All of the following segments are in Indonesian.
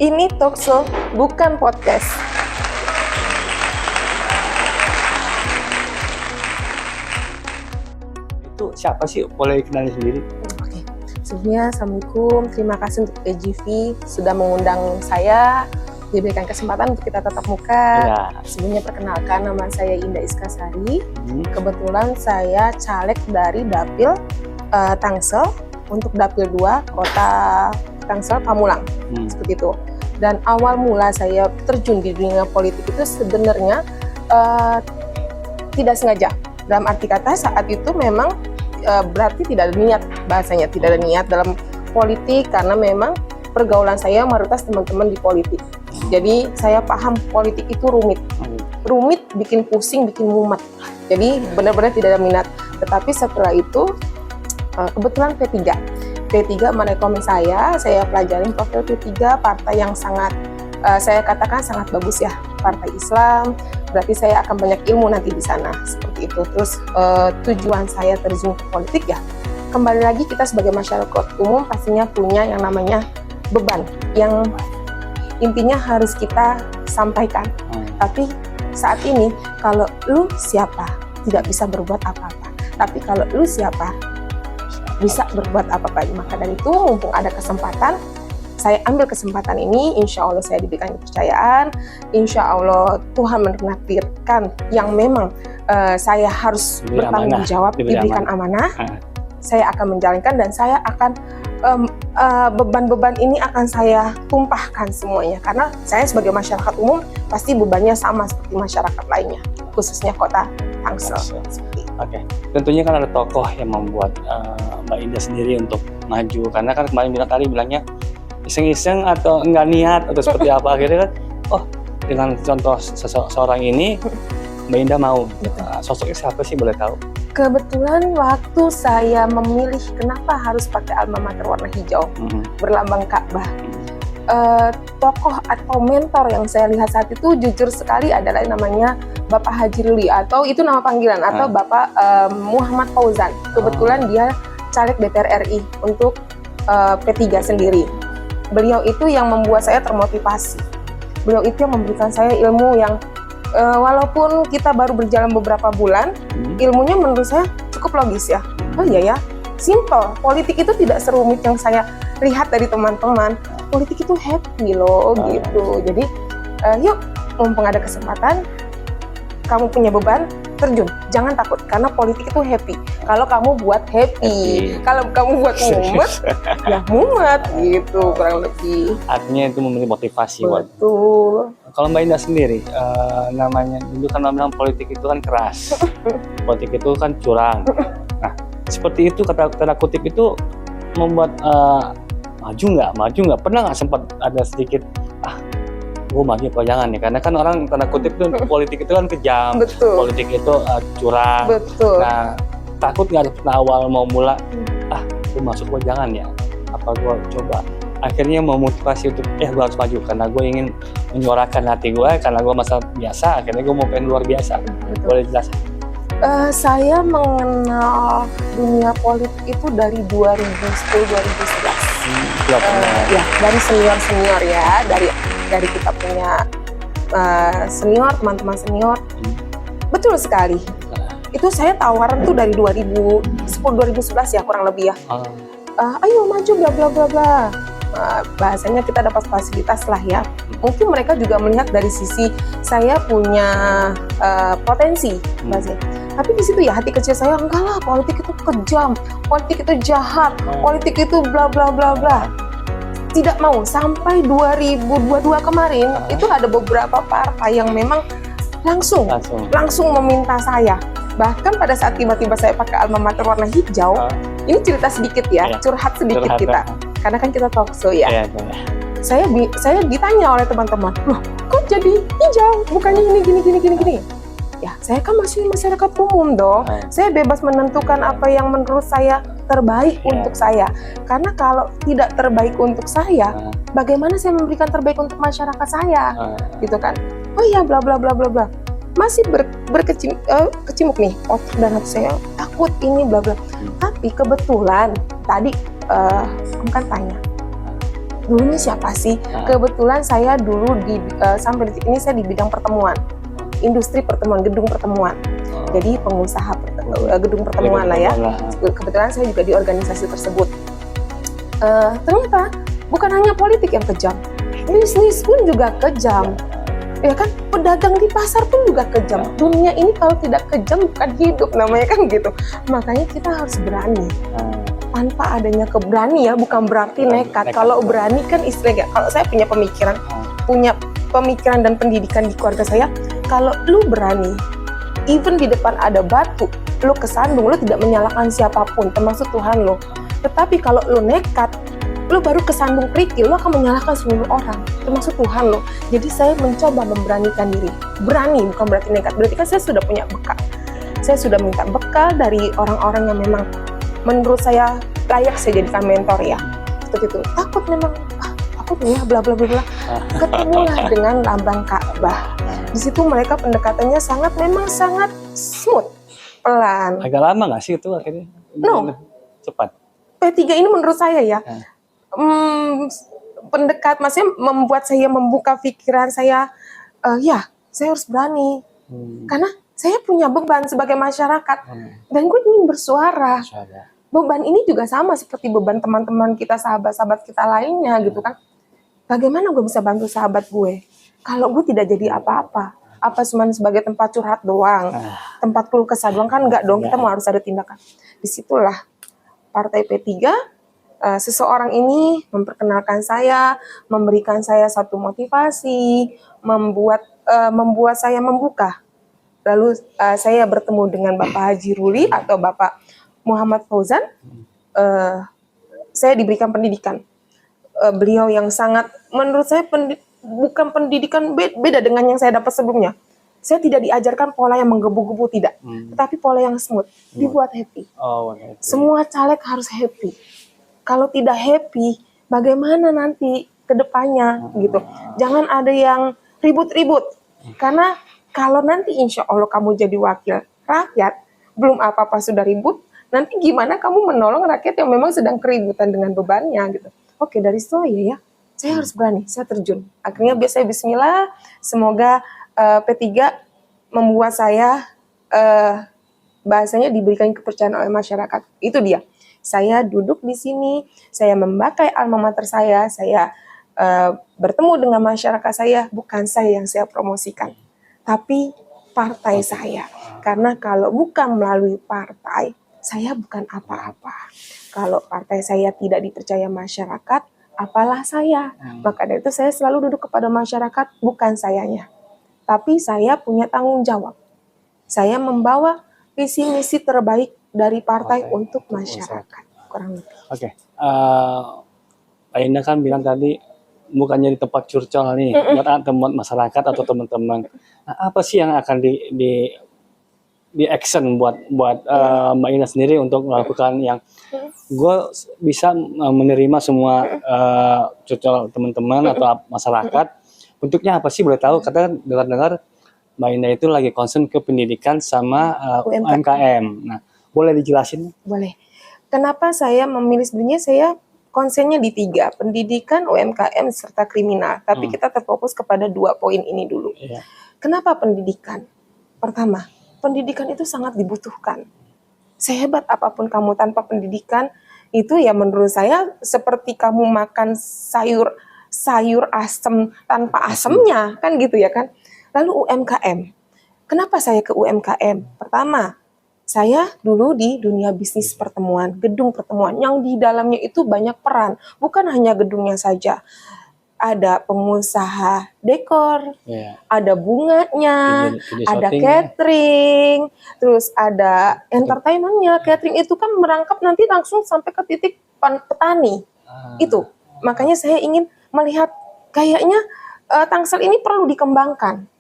Ini talkshow, bukan podcast. Itu siapa sih? Boleh kenalin sendiri? Oke, sebelumnya Assalamualaikum. Terima kasih untuk EGV sudah mengundang saya, diberikan kesempatan untuk kita tatap muka. Ya. Sebelumnya perkenalkan, nama saya Indah Iskasari. Kebetulan saya caleg dari Dapil Tangsel untuk Dapil 2 Kota Tangsel Pamulang. Seperti itu. Dan awal mula saya terjun di dunia politik itu sebenarnya tidak sengaja. Dalam arti kata saat itu memang berarti tidak ada niat, bahasanya tidak ada niat dalam politik, karena memang pergaulan saya mayoritas teman-teman di politik. Jadi saya paham politik itu rumit, bikin pusing, bikin mumet. Jadi benar-benar tidak ada minat. Tetapi setelah itu kebetulan P3 merekomend saya pelajarin profil P3, partai yang sangat saya katakan sangat bagus ya, partai Islam. Berarti saya akan banyak ilmu nanti di sana, seperti itu. Terus tujuan saya terjun ke politik ya, kembali lagi kita sebagai masyarakat umum pastinya punya yang namanya beban, yang intinya harus kita sampaikan. Tapi saat ini kalau lu siapa tidak bisa berbuat apa-apa, tapi kalau lu siapa bisa berbuat apa-apa. Maka dari itu mumpung ada kesempatan, saya ambil kesempatan ini. Insya Allah saya diberikan kepercayaan, insya Allah Tuhan menakdirkan yang memang saya harus bertanggung jawab, diberikan amanah. Saya akan menjalankan dan saya akan beban-beban ini akan saya tumpahkan semuanya, karena saya sebagai masyarakat umum pasti bebannya sama seperti masyarakat lainnya, khususnya Kota Tangsel. Oke, tentunya kan ada tokoh yang membuat Mbak Indah sendiri untuk maju, karena kan kemarin bilangnya iseng-iseng atau enggak niat atau seperti apa, akhirnya kan dengan contoh seseorang ini Mbak Indah mau. Sosoknya siapa sih, boleh tahu? Kebetulan waktu saya memilih kenapa harus pakai alma mater warna hijau berlambang Ka'bah, tokoh atau mentor yang saya lihat saat itu jujur sekali adalah namanya Bapak Haji Ruli, atau itu nama panggilan, atau Bapak Muhammad Fauzan. Kebetulan dia caleg DPR RI untuk P3 sendiri. Beliau itu yang membuat saya termotivasi. Beliau itu yang memberikan saya ilmu yang walaupun kita baru berjalan beberapa bulan, ilmunya menurut saya cukup logis ya. Oh iya ya, simple. Politik itu tidak serumit yang saya lihat dari teman-teman. Politik itu happy loh, gitu. Jadi yuk, mumpung ada kesempatan, kamu punya beban, terjun. Jangan takut, karena politik itu happy. Kalau kamu buat happy. Kalau kamu buat mumet, ya mumet, gitu kurang lebih. Artinya itu memberi motivasi. Betul. Kalau Mbak Indah sendiri, namanya dulu kan bilang politik itu kan keras, politik itu kan curang. Nah, seperti itu tanda kutip itu membuat maju nggak? Pernah nggak sempat ada sedikit gue maju apa jangan nih? Karena kan orang tanda kutip itu politik itu kan kejam, politik itu curang. Betul. Nah, takut nggak awal mau mula, gue masuk gue jangan ya? Apa gue coba? Akhirnya memotivasi untuk gue harus maju karena gue ingin menyuarakan hati gue, karena gue masa biasa, akhirnya gue mau pengen luar biasa. Boleh jelasin? Saya mengenal dunia politik itu dari 2010-2011. Ya, dari senior ya, dari kita punya senior, teman-teman senior. Betul sekali. Itu saya tawaran tuh dari 2010-2011 ya, kurang lebih ya. Ayo maju bla bla bla bla. Bahasanya kita dapat fasilitas lah ya. Mungkin mereka juga melihat dari sisi saya punya potensi, bahasanya. Tapi di situ ya hati kecil saya, enggak lah, politik itu kejam, politik itu jahat, politik itu bla bla bla bla. Tidak mau. Sampai 2022 kemarin itu ada beberapa partai yang memang langsung meminta saya. Bahkan pada saat tiba-tiba saya pakai alma mater warna hijau, ini cerita sedikit ya, curhat sedikit kita. Karena kan kita talkshow ya. Saya ditanya oleh teman-teman, loh kok jadi hijau, bukannya ini gini. Ya, saya kan masih masyarakat umum dong. Saya bebas menentukan apa yang menurut saya terbaik untuk saya. Karena kalau tidak terbaik untuk saya, bagaimana saya memberikan terbaik untuk masyarakat saya? Gitu kan. Oh iya, bla bla bla bla bla. masih berkecimuk nih otak dan hati saya, takut ini bla bla. Tapi kebetulan tadi kamu kan tanya dulunya siapa sih? Kebetulan saya dulu sampai detik ini saya di bidang pertemuan, industri pertemuan, gedung pertemuan. Jadi pengusaha gedung pertemuan lah ya. Kebetulan saya juga di organisasi tersebut. Ternyata bukan hanya politik yang kejam, bisnis pun juga kejam. Ya kan, pedagang di pasar pun juga kejam. Dunia ini kalau tidak kejam bukan hidup namanya kan gitu. Makanya kita harus berani. Tanpa adanya keberani ya, bukan berarti nekat. Kalau berani kan istilahnya, kalau saya punya pemikiran dan pendidikan di keluarga saya, kalau lu berani, even di depan ada batu, lu kesandung, lu tidak menyalahkan siapapun, termasuk Tuhan lu. Tetapi kalau lu nekat, lu baru kesandung kerikil, lu akan menyalahkan seluruh orang, termasuk Tuhan lu. Jadi saya mencoba memberanikan diri. Berani bukan berarti nekat, berarti kan saya sudah punya bekal. Saya sudah minta bekal dari orang-orang yang memang menurut saya layak saya jadikan mentor ya. Seperti itu. Takut memang, takut ya bla bla bla bla. Ketemulah dengan lambang Ka'bah. Di situ mereka pendekatannya memang sangat smooth, pelan. Agak lama nggak sih itu akhirnya? No. Cepat. P3 ini menurut saya ya, maksudnya membuat saya membuka pikiran saya, ya saya harus berani. Karena saya punya beban sebagai masyarakat, dan gue ingin bersuara. Beban ini juga sama seperti beban teman-teman kita, sahabat-sahabat kita lainnya gitu kan. Bagaimana gue bisa bantu sahabat gue? Kalau gue tidak jadi apa-apa, apa cuma sebagai tempat curhat doang, tempat keluh kesah doang kan enggak dong, kita mau harus ada tindakan. Disitulah Partai P3, seseorang ini memperkenalkan saya, memberikan saya satu motivasi, membuat saya membuka. Lalu saya bertemu dengan Bapak Haji Ruli atau Bapak Muhammad Fauzan, saya diberikan pendidikan. Beliau yang sangat, menurut saya bukan pendidikan beda dengan yang saya dapat sebelumnya. Saya tidak diajarkan pola yang menggebu-gebu, tidak. Tetapi pola yang smooth, dibuat happy. Semua caleg harus happy. Kalau tidak happy, bagaimana nanti ke depannya gitu. Jangan ada yang ribut-ribut. Karena kalau nanti insya Allah kamu jadi wakil rakyat, belum apa-apa sudah ribut, nanti gimana kamu menolong rakyat yang memang sedang keributan dengan bebannya gitu. Oke, dari situ ya, saya harus berani, saya terjun. Akhirnya saya bismillah, semoga P3 membuat saya bahasanya diberikan kepercayaan oleh masyarakat. Itu dia. Saya duduk di sini, saya memakai alma mater saya bertemu dengan masyarakat saya, bukan saya yang saya promosikan, tapi partai saya. Karena kalau bukan melalui partai, saya bukan apa-apa. Kalau partai saya tidak dipercaya masyarakat, apalah saya. Maka dari itu saya selalu duduk kepada masyarakat, bukan sayanya. Tapi saya punya tanggung jawab. Saya membawa visi misi terbaik dari partai untuk masyarakat. Kurang lebih. Oke. Pak Indah kan bilang tadi bukannya di tempat curcol nih buat teman masyarakat atau teman-teman. Nah, apa sih yang akan di action buat Mbak Indah sendiri untuk melakukan yang gue bisa menerima semua curcol teman-teman atau masyarakat. Bentuknya apa sih, boleh tahu? Katakan dengar-dengar Mbak Indah itu lagi concern ke pendidikan sama UMKM. Nah, boleh dijelasin? Boleh. Kenapa saya memilih, sebenarnya saya konsennya di 3, pendidikan, UMKM, serta kriminal. Tapi kita terfokus kepada 2 poin ini dulu. Kenapa pendidikan? Pertama, pendidikan itu sangat dibutuhkan. Sehebat apapun kamu tanpa pendidikan, itu ya menurut saya seperti kamu makan sayur asem tanpa asemnya, kan gitu ya kan. Lalu UMKM. Kenapa saya ke UMKM? Pertama, saya dulu di dunia bisnis pertemuan, gedung pertemuan yang di dalamnya itu banyak peran, bukan hanya gedungnya saja. Ada pengusaha dekor, ada bunganya, ada catering, terus ada entertainmentnya. Catering itu kan merangkap nanti langsung sampai ke titik petani. Itu. Makanya saya ingin melihat kayaknya Tangsel ini perlu dikembangkan.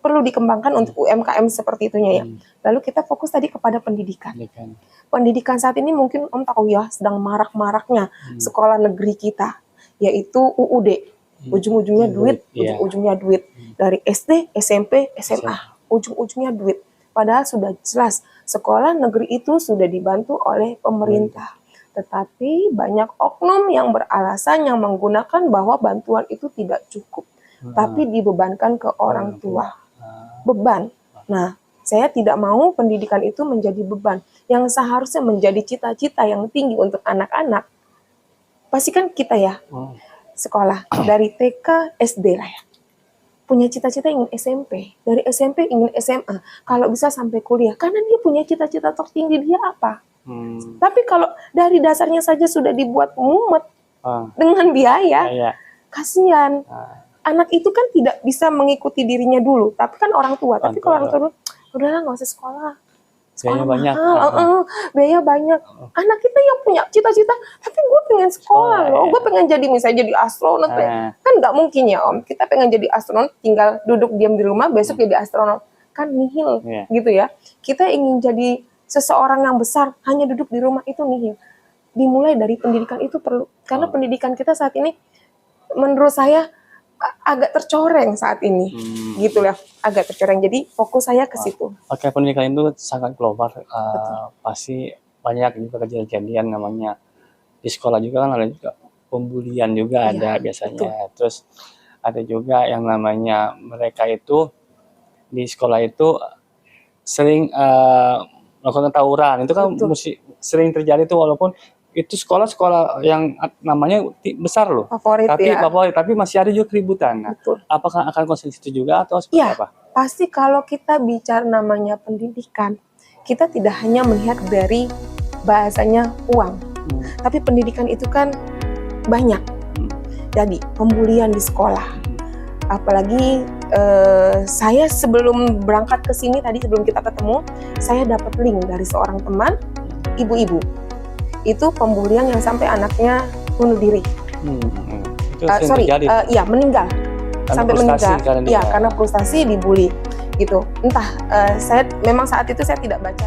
Perlu dikembangkan untuk UMKM seperti itunya ya. Lalu kita fokus tadi kepada pendidikan. Pendidikan saat ini mungkin Om tahu ya, sedang marak-maraknya sekolah negeri kita, yaitu UUD. Ujung-ujungnya duit, ujung-ujungnya duit. Dari SD, SMP, SMA. ujung-ujungnya duit. Padahal sudah jelas sekolah negeri itu sudah dibantu oleh pemerintah. Tetapi banyak oknum yang beralasan yang menggunakan bahwa bantuan itu tidak cukup, tapi dibebankan ke orang tua. Beban. Nah, saya tidak mau pendidikan itu menjadi beban yang seharusnya menjadi cita-cita yang tinggi untuk anak-anak. Pastikan kita ya, sekolah dari TK, SD lah ya. Punya cita-cita ingin SMP, dari SMP ingin SMA, kalau bisa sampai kuliah, karena dia punya cita-cita tertinggi dia apa. Tapi kalau dari dasarnya saja sudah dibuat mumet dengan biaya, kasihan. Anak itu kan tidak bisa mengikuti dirinya dulu, tapi kan orang tua. Tapi kalau orang tua, udahlah nggak usah sekolah. Biaya banyak. Biaya banyak. Anak kita yang punya cita-cita, tapi gue pengen sekolah loh. Gue pengen jadi misalnya jadi astronot. Kan nggak mungkin ya Om. Kita pengen jadi astronot, tinggal duduk diam di rumah, besok jadi astronot. Kan nihil gitu ya. Kita ingin jadi seseorang yang besar, hanya duduk di rumah itu nihil. Dimulai dari pendidikan itu perlu. Karena pendidikan kita saat ini, menurut saya, agak tercoreng saat ini, gitu ya, agak tercoreng. Jadi fokus saya ke situ. Oke, pendidikan itu sangat global, pasti banyak juga kejadian namanya di sekolah juga kan ada juga pembulian juga ada biasanya. Betul. Terus ada juga yang namanya mereka itu di sekolah itu sering melakukan tawuran. Itu kan mesti sering terjadi tuh walaupun itu sekolah-sekolah yang namanya besar loh, favorit, tapi masih ada juga keributan. Nah, apakah akan konsisten itu juga atau seperti apa? Pasti kalau kita bicara namanya pendidikan, kita tidak hanya melihat dari bahasanya uang, tapi pendidikan itu kan banyak. Jadi pembulian di sekolah, apalagi saya sebelum berangkat ke sini tadi sebelum kita ketemu, saya dapat link dari seorang teman ibu-ibu. Itu pembulian yang sampai anaknya bunuh diri. Meninggal. Karena sampai meninggal. Karena frustasi dibully gitu. Entah, saya memang saat itu saya tidak baca.